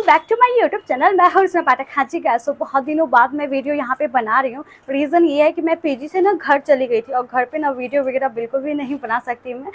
Back to my YouTube channel. मैं हूं उसमें पाठक। हाँ जी गाइस, बहुत दिनों बाद मैं वीडियो यहाँ पे बना रही हूँ। रीज़न ये है कि मैं पीजी से ना घर चली गई थी और घर पे ना वीडियो वगैरह बिल्कुल भी नहीं बना सकती मैं।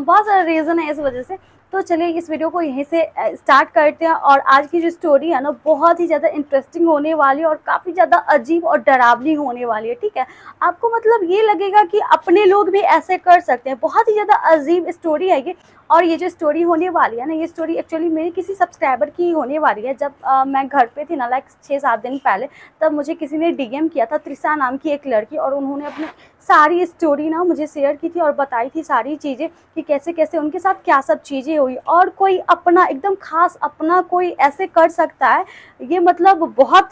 बहुत सारा रीज़न है इस वजह से। तो चलिए इस वीडियो को यहीं से स्टार्ट करते हैं। और आज की जो स्टोरी है ना बहुत ही ज़्यादा इंटरेस्टिंग होने वाली है और काफ़ी ज़्यादा अजीब और डरावनी होने वाली है। ठीक है, आपको मतलब ये लगेगा कि अपने लोग भी ऐसे कर सकते हैं। बहुत ही ज़्यादा अजीब स्टोरी है ये। और ये जो स्टोरी होने वाली है ना, ये स्टोरी एक्चुअली मेरी किसी सब्सक्राइबर की होने वाली है। जब मैं घर पे थी ना, लाइक 6-7 दिन पहले, तब मुझे किसी ने डीएम किया था, त्रिशा नाम की एक लड़की, और उन्होंने अपनी सारी स्टोरी ना मुझे शेयर की थी और बताई थी सारी चीज़ें कि कैसे कैसे उनके साथ क्या सब चीज़ें हुई। और कोई अपना एकदम खास अपना कोई ऐसे कर सकता है, ये मतलब बहुत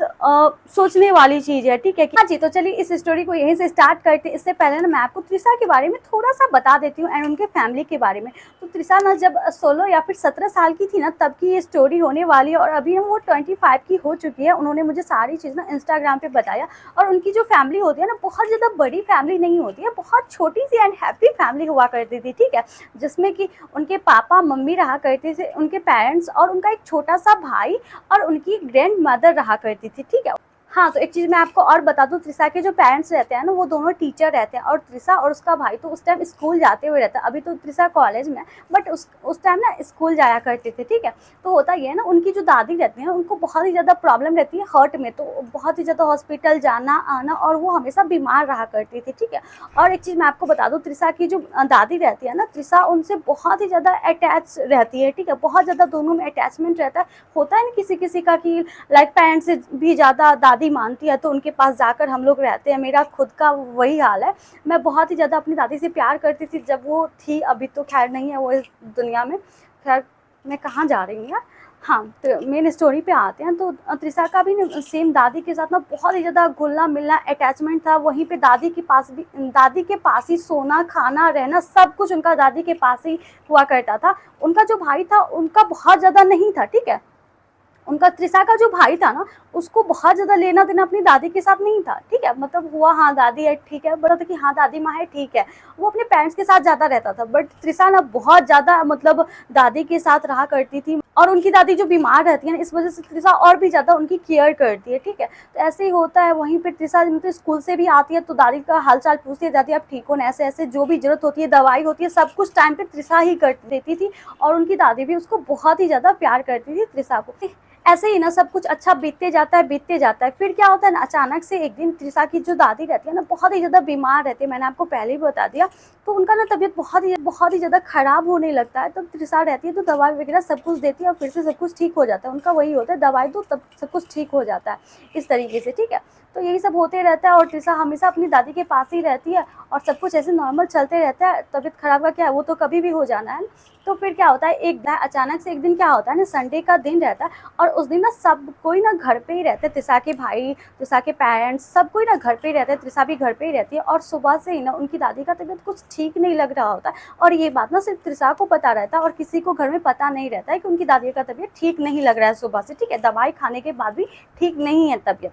सोचने वाली चीज़ है। ठीक है, हाँ जी। तो चलिए इस स्टोरी को यहीं से स्टार्ट करते हैं। इससे पहले ना मैं आपको त्रिशा के बारे में थोड़ा सा बता देती हूँ एंड उनके फैमिली के बारे में। तो त्रिशा ना जब 16 या फिर 17 साल की थी ना, तब की ये स्टोरी होने वाली है। और अभी ना वो 25 की हो चुकी है। उन्होंने मुझे सारी चीज़ ना इंस्टाग्राम पे बताया। और उनकी जो फैमिली होती है ना, बहुत ज़्यादा बड़ी फैमिली नहीं होती है, बहुत छोटी सी एंड हैप्पी फैमिली हुआ करती थी। ठीक है, जिसमें कि उनके पापा मम्मी रहा करते थे, उनके पेरेंट्स, और उनका एक छोटा सा भाई और उनकी ग्रैंड मदर रहा करती थी। ठीक है। हाँ, तो एक चीज़ मैं आपको और बता दूँ, त्रिशा के जो पेरेंट्स रहते हैं ना, वो दोनों टीचर रहते हैं। और त्रिशा और उसका भाई तो उस टाइम स्कूल जाते हुए रहता है। अभी तो त्रिशा कॉलेज में, बट उस टाइम ना स्कूल जाया करते थे। ठीक है, तो होता ये है ना, उनकी जो दादी रहती है ना, उनको बहुत ही ज़्यादा प्रॉब्लम रहती है हार्ट में, तो बहुत ही ज़्यादा हॉस्पिटल जाना आना, और वो हमेशा बीमार रहा करती थी। ठीक है, और एक चीज़ मैं आपको बता दूँ, त्रिशा की जो दादी रहती है ना, त्रिशा उनसे बहुत ही ज़्यादा अटैच रहती है। ठीक है, बहुत ज़्यादा दोनों में अटैचमेंट रहता है। होता है ना किसी किसी का कि लाइक पेरेंट्स से भी ज़्यादा दादी मानती है, तो उनके पास जाकर हम लोग रहते हैं। मेरा खुद का वही हाल है। मैं बहुत ही ज़्यादा अपनी दादी से प्यार करती थी जब वो थी। अभी तो खैर नहीं है वो इस दुनिया में। खैर, मैं कहाँ जा रही हूँ यार। हाँ, तो मेन स्टोरी पे आते हैं। तो त्रिशा का भी सेम दादी के साथ ना बहुत ही ज़्यादा घुलना मिलना अटैचमेंट था। वहीं पे दादी के पास ही सोना खाना रहना सब कुछ उनका दादी के पास ही हुआ करता था। उनका जो भाई था उनका बहुत ज़्यादा नहीं था। ठीक है, उनका त्रिशा का जो भाई था ना, उसको बहुत ज़्यादा लेना देना अपनी दादी के साथ नहीं था। ठीक है, मतलब हुआ हाँ दादी है ठीक है, बोला था कि हाँ दादी माँ है ठीक है, वो अपने पेरेंट्स के साथ ज़्यादा रहता था। बट त्रिशा ना बहुत ज़्यादा मतलब दादी के साथ रहा करती थी। और उनकी दादी जो बीमार रहती है ना, इस वजह से त्रिशा और भी ज़्यादा उनकी केयर करती है। ठीक है, तो ऐसे ही होता है। वहीं पर त्रिशा मतलब स्कूल से भी आती है तो दादी का हाल चाल पूछती है, दादी आप ठीक हो ना, ऐसे ऐसे जो भी जरूरत होती है, दवाई होती है, सब कुछ टाइम पे त्रिशा ही कर देती थी। और उनकी दादी भी उसको बहुत ही ज़्यादा प्यार करती थी त्रिशा को। ऐसे ही ना सब कुछ अच्छा बीतते जाता है बीतते जाता है। फिर क्या होता है ना, अचानक से एक दिन त्रिशा की जो दादी रहती है ना, बहुत ही ज़्यादा बीमार रहती है। मैंने आपको पहले ही बता दिया। तो उनका ना तबीयत बहुत ही ज़्यादा ख़राब होने लगता है। तब त्रिशा रहती है तो दवाई वगैरह सब कुछ देती है और फिर से सब कुछ ठीक हो जाता है। उनका वही होता है, दवाई दो तब सब कुछ ठीक हो जाता है, इस तरीके से। ठीक है, तो यही सब होते रहता है और त्रिशा हमेशा अपनी दादी के पास ही रहती है और सब कुछ ऐसे नॉर्मल चलते रहता है। तबीयत ख़राब का क्या है, वो तो कभी भी हो जाना है। तो फिर क्या होता है, अचानक से एक दिन क्या होता है ना, संडे का दिन रहता है। और उस दिन ना सब कोई ना घर पे ही रहते हैं। त्रिशा के भाई, त्रिशा के पेरेंट्स, सब कोई ना घर पे ही रहते हैं। त्रिशा भी घर पे ही रहती है। और सुबह से ही ना उनकी दादी का तबीयत कुछ ठीक नहीं लग रहा होता है। और ये बात ना सिर्फ त्रिशा को पता रहता है और किसी को घर में पता नहीं रहता है कि उनकी दादी का तबीयत ठीक नहीं लग रहा है सुबह से। ठीक है, दवाई खाने के बाद भी ठीक नहीं है तबीयत।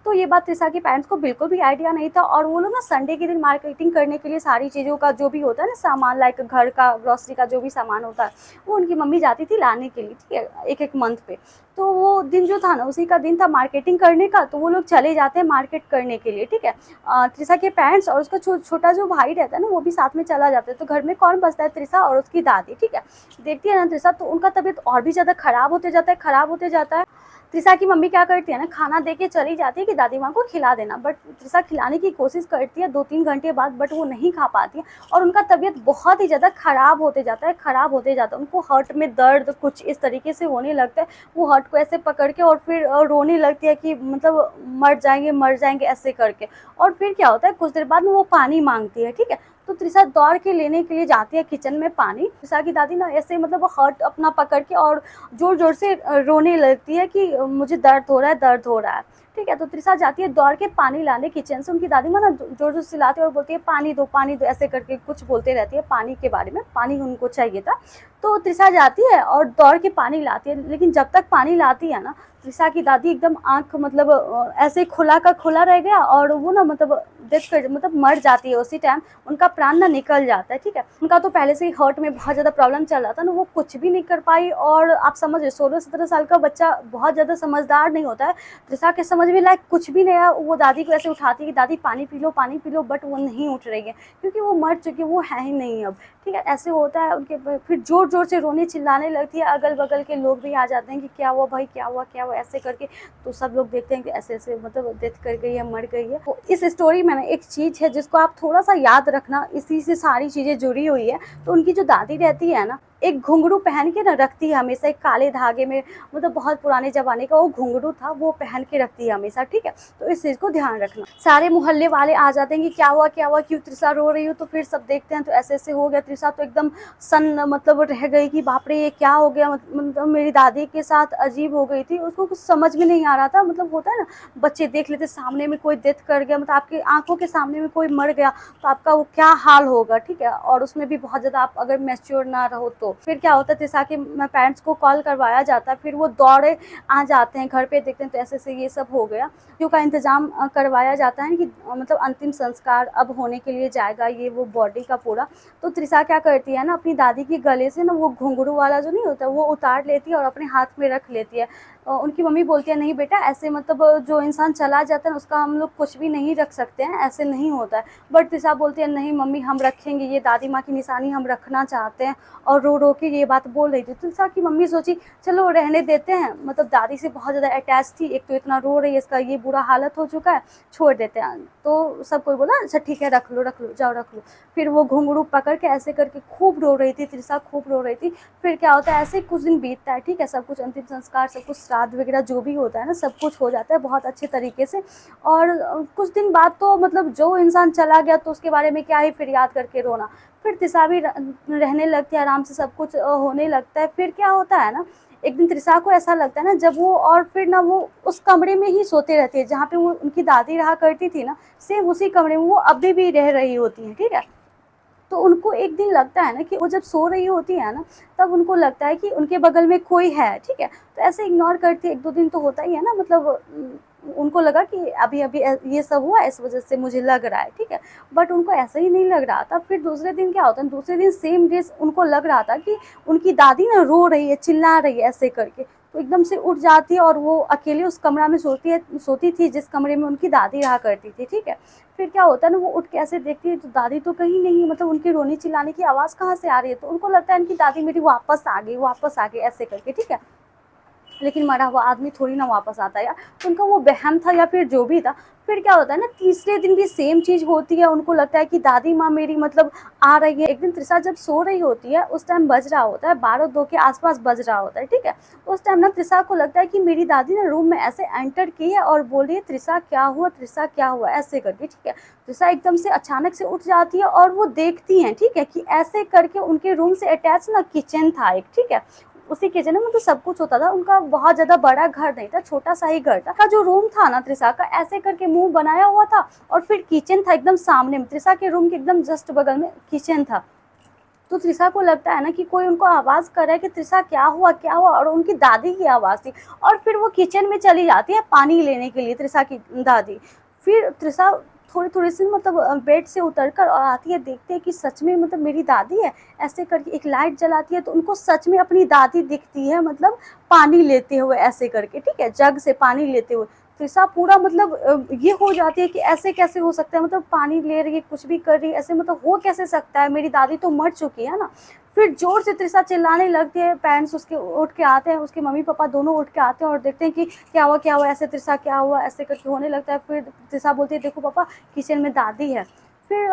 तो ये बात त्रिशा के पेरेंट्स को बिल्कुल भी आइडिया नहीं था। और वो लोग ना संडे के दिन मार्केटिंग करने के लिए सारी चीज़ों का जो भी होता है ना सामान, लाइक घर का ग्रॉसरी का जो भी सामान होता है, वो उनकी मम्मी जाती थी लाने के लिए। ठीक है, एक एक मंथ पे। तो वो दिन जो था ना, उसी का दिन था मार्केटिंग करने का। तो वो लोग चले जाते हैं मार्केट करने के लिए। ठीक है, त्रिशा के पेरेंट्स और उसका छोटा जो भाई रहता है ना, वो भी साथ में चला जाता है। तो घर में कौन बचता है, त्रिशा और उसकी दादी। ठीक है, देखती है ना त्रिशा, तो उनका तबीयत और भी ज़्यादा ख़राब होते जाता है, ख़राब होते जाता है। त्रिशा की मम्मी क्या करती है ना, खाना दे के चली जाती है कि दादी माँ को खिला देना। बट त्रिशा खिलाने की कोशिश करती है 2-3 घंटे बाद, बट वो नहीं खा पाती है। और उनका तबीयत बहुत ही ज़्यादा ख़राब होते जाता है, ख़राब होते जाता है। उनको हार्ट में दर्द कुछ इस तरीके से होने लगता है। वो हार्ट को ऐसे पकड़ के और फिर रोने लगती है कि मतलब मर जाएंगे ऐसे करके। और फिर क्या होता है, कुछ देर बाद में वो पानी मांगती है। ठीक है, तो त्रिशा दौड़ के लेने के लिए जाती है किचन में पानी। त्रिशा की दादी ना ऐसे मतलब हार्ट अपना पकड़ के और जोर जोर से रोने लगती है कि मुझे दर्द हो रहा है, दर्द हो रहा है। ठीक है, तो त्रिशा जाती है दौड़ के पानी लाने किचन से। उनकी दादी माँ ना जोर जोर से लाती है और बोलती है पानी दो ऐसे करके कुछ बोलते रहती है पानी के बारे में। पानी उनको चाहिए था। तो त्रिशा जाती है और दौड़ के पानी लाती है। लेकिन जब तक पानी लाती है ना, त्रिशा की दादी एकदम आँख मतलब ऐसे खुला का खुला रह गया। और वो ना मतलब डेथ कर मतलब मर जाती है उसी टाइम, उनका प्राण ना निकल जाता है, ठीक है। उनका तो पहले से ही हार्ट में बहुत ज़्यादा प्रॉब्लम चल रहा था ना, वो कुछ भी नहीं कर पाई। और आप समझिए 16-17 साल का बच्चा बहुत ज़्यादा समझदार नहीं होता है। त्रिशा के समझ में लायक कुछ भी नहीं है। वो दादी को ऐसे उठाती है कि दादी पानी पी लो, पानी पी लो, बट वो नहीं उठ रही है क्योंकि वो मर चुकी है, वो है ही नहीं अब, ठीक है। ऐसे होता है उनके फिर ज़ोर-ज़ोर से रोने चिल्लाने लगती है, अगल-बगल के लोग भी आ जाते हैं कि क्या हुआ भाई, क्या हुआ, क्या हुआ, ऐसे करके। तो सब लोग देखते हैं कि ऐसे-ऐसे मतलब डेथ कर गई है, मर गई है। तो इस स्टोरी में ना एक चीज़ है जिसको आप थोड़ा-सा याद रखना, इसी से सारी चीज़ें जुड़ी हुई है। तो उनकी जो दादी रहती है ना, एक घुंघरू पहन के ना रखती है हमेशा, एक काले धागे में, मतलब बहुत पुराने ज़माने का वो घुंघरू था, वो पहन के रखती है हमेशा, ठीक है। तो इस चीज़ को ध्यान रखना। सारे मोहल्ले वाले आ जाते हैं कि क्या हुआ, क्या हुआ, क्यों त्रिशा रो रही हो? तो फिर सब देखते हैं तो ऐसे-ऐसे हो गया। त्रिशा तो एकदम सन्न मतलब रह गई कि बाप रे! ये क्या हो गया? मतलब मेरी दादी के साथ अजीब हो गई थी। उसको कुछ समझ में नहीं आ रहा था। मतलब होता है ना, बच्चे देख लेते सामने में कोई डेथ कर गया, मतलब आपकी आँखों के सामने में कोई मर गया, तो आपका वो क्या हाल होगा, ठीक है। और उसमें भी बहुत ज़्यादा आप अगर मैच्योर ना रहो तो। फिर क्या होता है, त्रिशा के पेरेंट्स को कॉल करवाया जाता है, फिर वो दौड़े आ जाते हैं घर पे, देखते हैं तो ऐसे-ऐसे ये सब हो गया। जो का इंतज़ाम करवाया जाता है कि मतलब अंतिम संस्कार अब होने के लिए जाएगा ये वो बॉडी का पूरा। तो त्रिशा क्या करती है ना, अपनी दादी के गले से ना वो घुंघरू वाला जो नहीं होता, वो उतार लेती है और अपने हाथ में रख लेती है। उनकी मम्मी बोलती है नहीं बेटा, ऐसे मतलब जो इंसान चला जाता है ना उसका हम लोग कुछ भी नहीं रख सकते हैं, ऐसे नहीं होता है। बट त्रिशा बोलती है नहीं मम्मी, हम रखेंगे, ये दादी माँ की निशानी हम रखना चाहते हैं। और रो रो के ये बात बोल रही थी। त्रिशा की मम्मी सोची चलो रहने देते हैं, मतलब दादी से बहुत ज़्यादा अटैच थी, एक तो इतना रो रही है, इसका ये बुरा हालत हो चुका है, छोड़ देते हैं। तो सब कोई बोला अच्छा ठीक है, रख लो, जाओ रख लो। फिर वो घुंघरू पकड़ के ऐसे करके खूब रो रही थी, त्रिशा खूब रो रही थी। फिर क्या होता है, ऐसे कुछ दिन बीतता है, ठीक है, सब कुछ अंतिम संस्कार, सब कुछ श्राद्ध वगैरह जो भी होता है ना, सब कुछ हो जाता है बहुत अच्छे तरीके से। और कुछ दिन बाद तो मतलब जो इंसान चला गया तो उसके बारे में क्या ही फिर याद करके रोना। फिर त्रिशा भी रहने लगती है आराम से, सब कुछ होने लगता है। फिर क्या होता है ना, एक दिन त्रिशा को ऐसा लगता है ना, जब वो और फिर ना वो उस कमरे में ही सोते रहती है जहाँ पे वो उनकी दादी रहा करती थी ना, सेम उसी कमरे में वो अभी भी रह रही होती हैं, ठीक है। तो उनको एक दिन लगता है ना कि वो जब सो रही होती है ना, तब उनको लगता है कि उनके बगल में कोई है, ठीक है। तो ऐसे इग्नोर करती है, 1-2 दिन तो होता ही है ना, मतलब उनको लगा कि अभी-अभी ये सब हुआ इस वज़ह से मुझे लग रहा है, ठीक है। बट उनको ऐसा ही नहीं लग रहा था। फिर दूसरे दिन क्या होता है, दूसरे दिन सेम डे उनको लग रहा था कि उनकी दादी ना रो रही है, चिल्ला रही है ऐसे करके। तो एकदम से उठ जाती है और वो अकेले उस कमरा में सोती थी जिस कमरे में उनकी दादी रहा करती थी, ठीक है। फिर क्या होता है ना, वो उठ के ऐसे देखती है तो दादी तो कहीं नहीं, मतलब उनकी रोने चिल्लाने की आवाज़ कहाँ से आ रही है। तो उनको लगता है इनकी दादी मेरी वापस आ गई ऐसे करके, ठीक है। लेकिन मरा हुआ आदमी थोड़ी ना वापस आता है यार। तो उनका वो वहम था या फिर जो भी था। फिर क्या होता है ना, तीसरे दिन भी सेम चीज़ होती है, उनको लगता है कि दादी माँ मेरी मतलब आ रही है। एक दिन त्रिशा जब सो रही होती है, उस टाइम बज रहा होता है 12-2 के आस-पास बज रहा होता है, ठीक है। उस टाइम ना त्रिशा को लगता है कि मेरी दादी ना रूम में ऐसे एंटर की है और बोल रही है त्रिशा क्या हुआ, त्रिशा क्या हुआ, ऐसे करके, ठीक है। त्रिशा एकदम से अचानक से उठ जाती है और वो देखती हैं, ठीक है, कि ऐसे करके उनके रूम से अटैच ना किचन था एक, ठीक है। उसी किचन में मतलब सब कुछ होता था। उनका बहुत ज़्यादा बड़ा घर नहीं था, छोटा-सा ही घर था। का जो रूम था ना त्रिशा का, ऐसे करके मुँह बनाया हुआ था और फिर किचन था एकदम सामने में। त्रिशा के रूम के एकदम जस्ट बगल में किचन था। तो त्रिशा को लगता है ना कि कोई उनको आवाज़ कर रहा है कि त्रिशा क्या हुआ, क्या हुआ? और उनकी दादी की आवाज़ थी। और फिर वो किचन में चली जाती है पानी लेने के लिए, त्रिशा की दादी। फिर त्रिशा थोड़ी-थोड़ी सी मतलब बेड से उतर कर और आती है, देखते हैं कि सच में मतलब मेरी दादी है। ऐसे करके एक लाइट जलाती है तो उनको सच में अपनी दादी दिखती है, मतलब पानी लेते हुए ऐसे करके, ठीक है? जग से पानी लेते हुए। त्रिशा पूरा मतलब ये हो जाती है कि ऐसे कैसे हो सकता है, मतलब पानी ले रही है, कुछ भी कर रही है, ऐसे मतलब हो कैसे सकता है? मेरी दादी तो मर चुकी है ना। फिर ज़ोर से त्रिशा चिल्लाने लगती है, पेरेंट्स उसके उठ के आते हैं, उसके मम्मी-पापा दोनों उठ के आते हैं और देखते हैं कि क्या हुआ, क्या हुआ? ऐसे त्रिशा क्या हुआ? ऐसे करके होने लगता है। फिर त्रिशा बोलती है देखो पापा, किचन में दादी है। फिर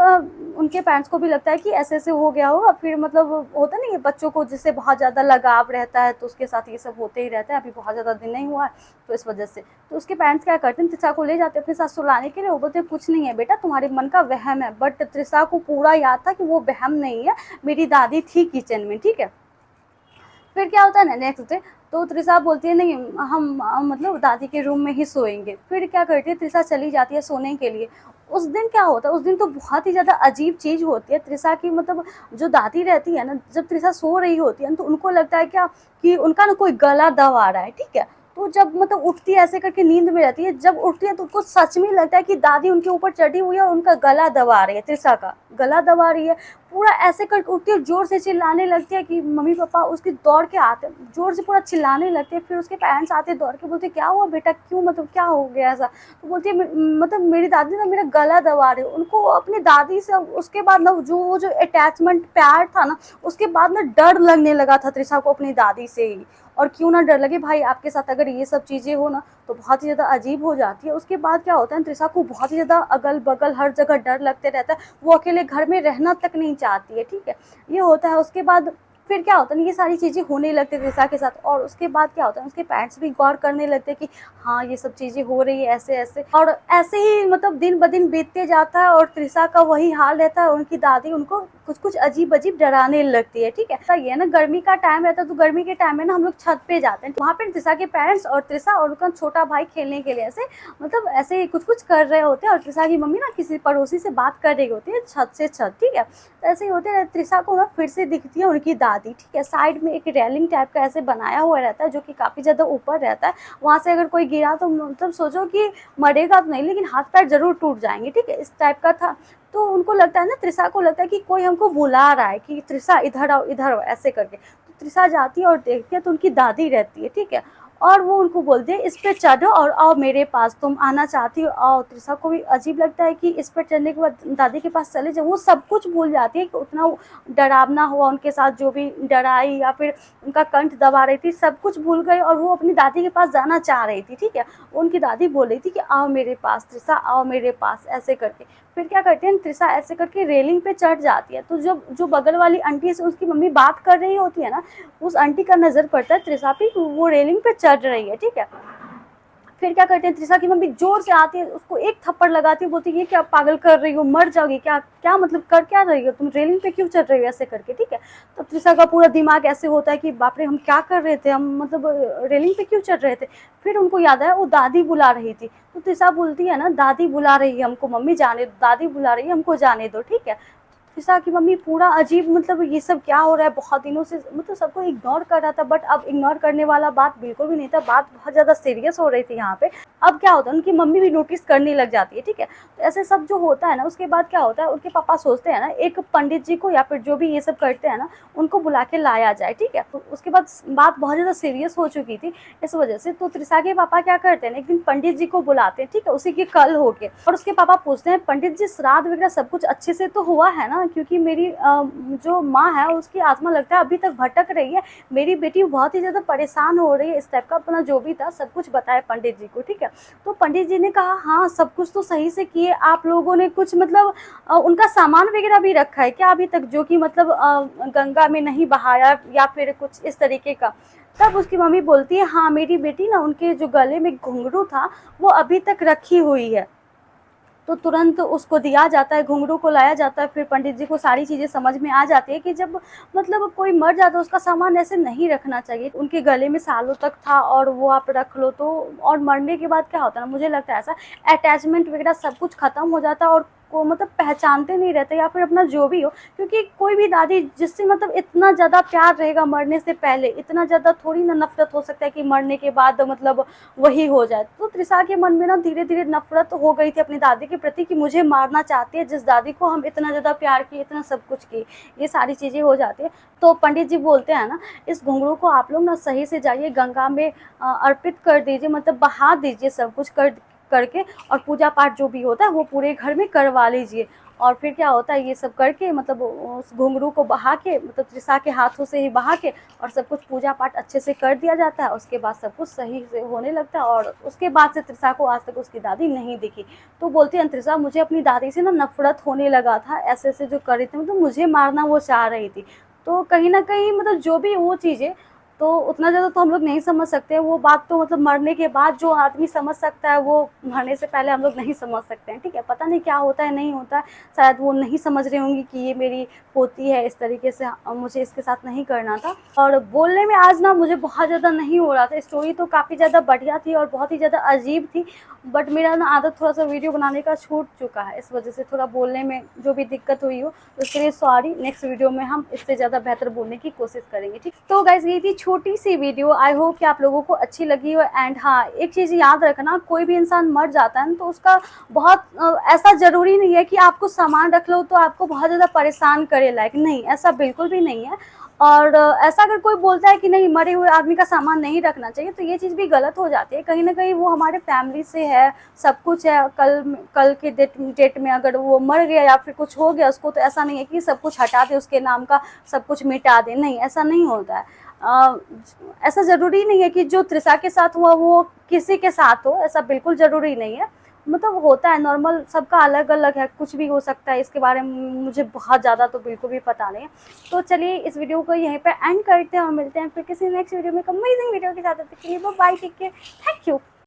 उनके पेरेंट्स को भी लगता है कि ऐसे-ऐसे हो गया होगा। फिर मतलब होता नहीं है बच्चों को जिससे बहुत ज़्यादा लगाव रहता है तो उसके साथ ये सब होते ही रहता है। अभी बहुत ज़्यादा दिन नहीं हुआ है तो इस वजह से। तो उसके पेरेंट्स क्या करते हैं, त्रिशा को ले जाते हैं अपने साथ सुलाने के लिए। वो बोलते हैं कुछ नहीं है बेटा, तुम्हारे मन का वहम है। बट त्रिशा को पूरा याद था कि वो वहम नहीं है, मेरी दादी थी किचन में, ठीक है। फिर क्या होता है ना, नेक्स्ट डे तो त्रिशा बोलती है नहीं, हम मतलब दादी के रूम में ही सोएंगे। फिर क्या करती है, त्रिशा चली जाती है सोने के लिए। उस दिन क्या होता है, उस दिन तो बहुत ही ज़्यादा अजीब चीज़ होती है। त्रिशा की मतलब जो दादी रहती है ना, जब त्रिशा सो रही होती है ना, तो उनको लगता है क्या कि उनका ना कोई गला दबा रहा है, ठीक है। तो जब मतलब उठती है ऐसे करके नींद में रहती है, जब उठती है तो उसको सच में लगता है कि दादी उनके ऊपर चढ़ी हुई है और उनका गला दबा रही है, त्रिशा का गला दबा रही है। पूरा ऐसे करके उठती है, जोर से चिल्लाने लगती है कि मम्मी पापा उसके दौड़ के आते हैं, जोर से पूरा चिल्लाने लगते हैं। फिर उसके पेरेंट्स आते हैं दौड़ के, बोलते क्या हुआ बेटा, क्यों मतलब क्या हो गया ऐसा। तो बोलती है मतलब मेरी दादी ना मेरा गला दबा रही है। उनको अपनी दादी से उसके बाद ना जो अटैचमेंट प्यार था ना, उसके बाद ना डर लगने लगा था त्रिशा को अपनी दादी से ही। और क्यों ना डर लगे भाई, आपके साथ अगर ये सब चीज़ें हो ना तो बहुत ही ज़्यादा अजीब हो जाती है। उसके बाद क्या होता है, त्रिशा को बहुत ही ज़्यादा अगल बगल हर जगह डर लगते रहता है, वो अकेले घर में रहना तक नहीं चाहती है, ठीक है, ये होता है। उसके बाद फिर क्या होता है, ये सारी चीज़ें होने लगती है त्रिशा के साथ। और उसके बाद क्या होता है, उसके पेरेंट्स भी गौर करने लगते हैं कि हाँ ये सब चीज़ें हो रही है ऐसे ऐसे। और ऐसे ही मतलब दिन ब दिन बीतते जाता है और त्रिशा का वही हाल रहता है। उनकी दादी उनको कुछ कुछ अजीब अजीब डराने लगती है, ठीक है। तो ये ना गर्मी का टाइम रहता है, तो गर्मी के टाइम में ना हम लोग छत पे जाते हैं, वहाँ पे त्रिशा के पेरेंट्स और त्रिशा और उनका छोटा भाई खेलने के लिए ऐसे मतलब ऐसे कुछ कुछ कर रहे होते हैं। और त्रिशा की मम्मी ना किसी पड़ोसी से बात कर रही होती है छत से छत, ठीक है। तो ऐसे ही होते हैं, त्रिशा को ना फिर से दिखती है उनकी दादी, ठीक है। साइड में एक रेलिंग टाइप का ऐसे बनाया हुआ रहता है जो कि काफ़ी ज़्यादा ऊपर रहता है। वहाँ से अगर कोई गिरा तो मतलब सोचो कि मरेगा तो नहीं, लेकिन हाथ पैर ज़रूर टूट जाएंगे, ठीक है, इस टाइप का था। तो उनको लगता है ना, त्रिशा को लगता है कि कोई हमको बुला रहा है कि त्रिशा इधर आओ इधर आओ ऐसे करके। तो त्रिशा जाती है और देखती है तो उनकी दादी रहती है, ठीक है। और वो उनको बोलते हैं इस पे चढ़ो और आओ मेरे पास, तुम आना चाहती हो आओ। त्रिशा को भी अजीब लगता है कि इस पर चढ़ने के बाद दादी के पास चले जाओ। वो सब कुछ भूल जाती है कि उतना डरावना हुआ उनके साथ, जो भी डराई या फिर उनका कंठ दबा रही थी, सब कुछ भूल गई और वो अपनी दादी के पास जाना चाह रही थी, ठीक है। उनकी दादी बोल रही थी कि आओ मेरे पास त्रिशा, आओ मेरे पास ऐसे करके। फिर क्या करते हैं, त्रिशा ऐसे करके रेलिंग पे चढ़ जाती है। तो जब जो बगल वाली आंटी से उसकी मम्मी बात कर रही होती है ना, उस आंटी का नज़र पड़ता है त्रिशा पे, वो रेलिंग पे चढ़ रही है, ठीक है। फिर क्या करते हैं, त्रिशा की मम्मी जोर से आती है, उसको एक थप्पड़ लगाती है, बोलती है ये क्या पागल कर रही हो, मर जाओगी क्या, क्या मतलब कर क्या रही हो तुम, रेलिंग पे क्यों चढ़ रही हो ऐसे करके, ठीक है। तब त्रिशा का पूरा दिमाग ऐसे होता है कि बाप रे हम क्या कर रहे थे, हम मतलब रेलिंग पे क्यों चढ़ रहे थे। फिर उनको याद आया वो दादी बुला रही थी। तो त्रिशा बोलती है ना, दादी बुला रही है हमको, मम्मी जाने दो, दादी बुला रही है हमको जाने दो, ठीक है। त्रिशा की मम्मी पूरा अजीब मतलब ये सब क्या हो रहा है, बहुत दिनों से मतलब सबको इग्नोर कर रहा था, बट अब इग्नोर करने वाला बात बिल्कुल भी नहीं था, बात बहुत ज़्यादा सीरियस हो रही थी यहाँ पे। अब क्या होता है, उनकी मम्मी भी नोटिस करने लग जाती है, ठीक है। तो ऐसे सब जो होता है ना, उसके बाद क्या होता है, उनके पापा सोचते हैं ना एक पंडित जी को या फिर जो भी ये सब करते हैं ना, उनको बुला के लाया जाए, ठीक है। तो उसके बाद बात बहुत ज़्यादा सीरियस हो चुकी थी इस वजह से। तो त्रिशा के पापा क्या करते हैं, एक दिन पंडित जी को बुलाते हैं, ठीक है, उसी के कल हो के। और उसके पापा पूछते हैं पंडित जी श्राद्ध वगैरह सब कुछ अच्छे से तो हुआ है ना, क्योंकि मेरी जो माँ है उसकी आत्मा लगता है अभी तक भटक रही है, मेरी बेटी बहुत ही ज़्यादा परेशान हो रही है, इस टाइप का अपना जो भी था सब कुछ बताया पंडित जी को, ठीक है। तो पंडित जी ने कहा हाँ सब कुछ तो सही से किए, आप लोगों ने कुछ मतलब उनका सामान वगैरह भी रखा है क्या अभी तक, जो कि मतलब गंगा में नहीं बहाया या फिर कुछ इस तरीके का। तब उसकी मम्मी बोलती है हाँ मेरी बेटी ना उनके जो गले में घुंघरू था वो अभी तक रखी हुई है। तो तुरंत उसको दिया जाता है, घुंघरू को लाया जाता है। फिर पंडित जी को सारी चीज़ें समझ में आ जाती है कि जब मतलब कोई मर जाता है उसका सामान ऐसे नहीं रखना चाहिए। उनके गले में सालों तक था और वो आप रख लो तो, और मरने के बाद क्या होता है ना, मुझे लगता है ऐसा अटैचमेंट वगैरह सब कुछ ख़त्म हो जाता है और को मतलब पहचानते नहीं रहते या फिर अपना जो भी हो। क्योंकि कोई भी दादी जिससे मतलब इतना ज़्यादा प्यार रहेगा मरने से पहले, इतना ज़्यादा थोड़ी ना नफरत हो सकता है कि मरने के बाद मतलब वही हो जाए। तो त्रिशा के मन में ना धीरे धीरे नफरत हो गई थी अपनी दादी के प्रति कि मुझे मारना चाहती है जिस दादी को हम इतना ज़्यादा प्यार किए, इतना सब कुछ किए, ये सारी चीज़ें हो जाती है। तो पंडित जी बोलते हैं ना इस घुंघरू को आप लोग ना सही से जाइए गंगा में अर्पित कर दीजिए, मतलब बहा दीजिए सब कुछ करके, और पूजा पाठ जो भी होता है वो पूरे घर में करवा लीजिए। और फिर क्या होता है ये सब करके मतलब उस घुंघरू को बहा के मतलब त्रिशा के हाथों से ही बहा के और सब कुछ पूजा पाठ अच्छे से कर दिया जाता है। उसके बाद सब कुछ सही से होने लगता है और उसके बाद से त्रिशा को आज तक उसकी दादी नहीं दिखी। तो बोलती है त्रिशा मुझे अपनी दादी से ना नफरत होने लगा था, ऐसे ऐसे जो कर रही थी मतलब मुझे मारना वो चाह रही थी। तो कहीं ना कहीं मतलब जो भी वो चीज़ें, तो उतना ज़्यादा तो हम लोग नहीं समझ सकते, वो बात तो मतलब मरने के बाद जो आदमी समझ सकता है वो मरने से पहले हम लोग नहीं समझ सकते हैं, ठीक है। पता नहीं क्या होता है नहीं होता है, शायद वो नहीं समझ रही होंगी कि ये मेरी पोती है, इस तरीके से मुझे इसके साथ नहीं करना था। और बोलने में आज ना मुझे बहुत ज़्यादा नहीं हो रहा था, स्टोरी तो काफ़ी ज़्यादा बढ़िया थी और बहुत ही ज़्यादा अजीब थी, बट मेरा ना आदत थोड़ा सा वीडियो बनाने का छूट चुका है, इस वजह से थोड़ा बोलने में जो भी दिक्कत हुई हो तो उसके लिए सॉरी। नेक्स्ट वीडियो में हम इससे ज़्यादा बेहतर बोलने की कोशिश करेंगे, ठीक। तो गाइस यही थी छोटी सी वीडियो, आई होप कि आप लोगों को अच्छी लगी हो। एंड हाँ, एक चीज़ याद रखना, कोई भी इंसान मर जाता है ना तो उसका बहुत ऐसा ज़रूरी नहीं है कि आपको सामान रख लो तो आपको बहुत ज़्यादा परेशान करे लायक, नहीं, ऐसा बिल्कुल भी नहीं है। और ऐसा अगर कोई बोलता है कि नहीं मरे हुए आदमी का सामान नहीं रखना चाहिए, तो ये चीज़ भी गलत हो जाती है। कहीं न कहीं वो हमारे फैमिली से है, सब कुछ है, कल के डेट में अगर वो मर गया या फिर कुछ हो गया उसको, तो ऐसा नहीं है कि सब कुछ हटा दें, उसके नाम का सब कुछ मिटा दें, नहीं, ऐसा नहीं होता है। ऐसा ज़रूरी नहीं है कि जो तृषा के साथ हुआ वो किसी के साथ हो, ऐसा बिल्कुल ज़रूरी नहीं है। मतलब होता है नॉर्मल, सबका अलग-अलग है, कुछ भी हो सकता है, इसके बारे में मुझे बहुत ज़्यादा तो बिल्कुल भी पता नहीं है। तो चलिए इस वीडियो को यहीं पे एंड करते हैं और मिलते हैं फिर किसी नेक्स्ट वीडियो में एक अमेजिंग वीडियो के साथ। तब तक के लिए bye, take care, thank you.